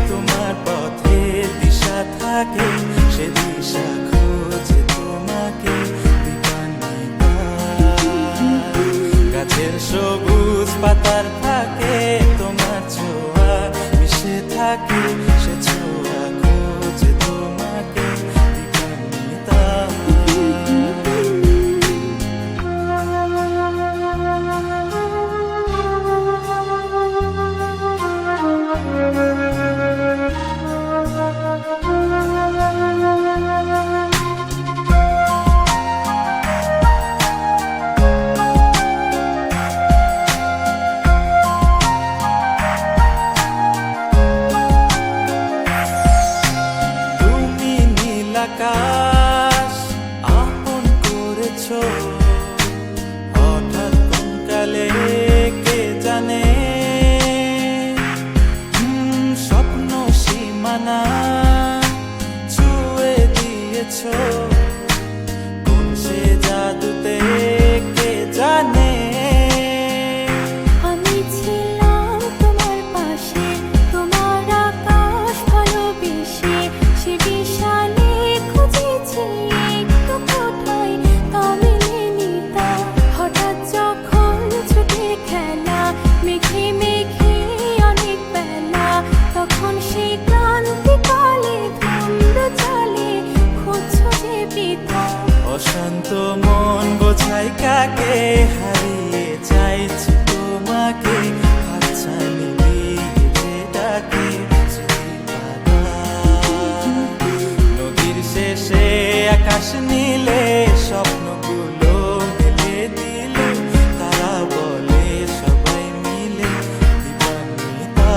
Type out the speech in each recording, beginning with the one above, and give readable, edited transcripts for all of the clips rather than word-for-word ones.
তোমার পথে দিশা থাকে, সে দিশা খোঁজে তোমাকে দীপান্বিতা। গাছের সবুজ পাতার ফাঁকে তোমার ছোঁয়া মিশে থাকে, সে ছোঁয়া খোঁজে তোমাকে দীপান্বিতা। আকাশ আপন করেছো, হঠাৎ কোন কালে কে জানে, স্বপ্ন সীমানা ছুঁয়ে দিয়েছো, কোন সে জাদুতে কে জানে। আমি ছিলাম তোমার পাশে, তোমার আকাশ ভালোবেসে, সে বিশাল হঠাৎ যখন ছুটে খেলা মেঘে মেঘে অনেক বেলা, তখন সেই ক্রান্তিকালে ধুম্র চালে খুঁজছো যে পিতা। অশান্ত মন বোঝাই কাকে, হারিয়ে চাইছি তোমাকে, হাতছানি দিয়ে ডাকে নদীর শেষে আকাশ নীলে, স্বপ্নগুলো মেলে দিলে, তারা বলে সবাই মিলে দীপান্বিতা।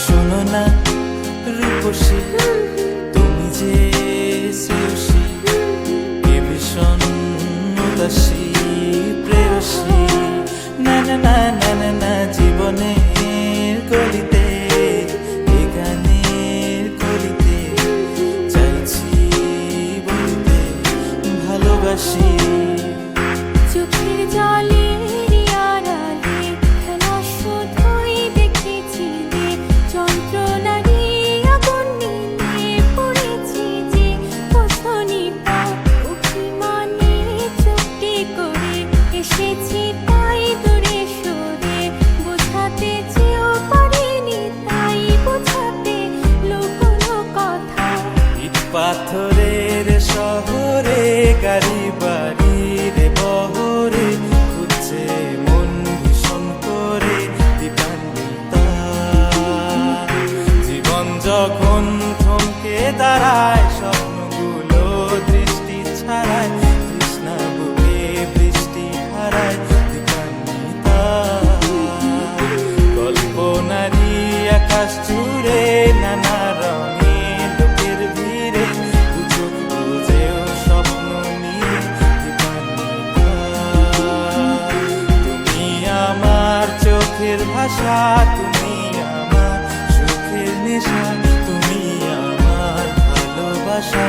শোনো না রূপসী, তুমি যে শ্রেয়সী, কে ভীষণ উদাসী প্রেয়সী। না না না না না না, জীবনের গলিতে এ গানের কলিতে চাইছি বলতে ভালোবাসি। চোখের জলে আড়ালে খেলা শুধুই দেখেছিলে, যন্ত্রণারই আগুন নিয়ে পড়েছি যে বসনি পা। অভিমানে চুক্তি করে এসেছি তাই দূরে সরে, বোঝাতে চেয়েও পারিনি তাই বোঝাতে লুকোনো কথা। ইট পাথরের শহরে গাড়ি বাড়ির বহরে, খুঁজছে মন ভীষণ করে দীপান্বিতা। জীবন যখন থমকে দাঁড়ায়, স্বপ্নগুলো দৃষ্টি ছাড়ায়, তৃষ্ণা বুকে বৃষ্টি হারায় দীপান্বিতা। কল্পনারই আকাশ জুড়ে নানা রঙে লোকের ভিড়ে, দুচোখ বুঝেও স্বপ্ন নিয়ে দীপান্বিতা। তুমি আমার চোখের ভাষা, তুমি আমার সুখের নেশা, তুমি আমার ভালোবাসা।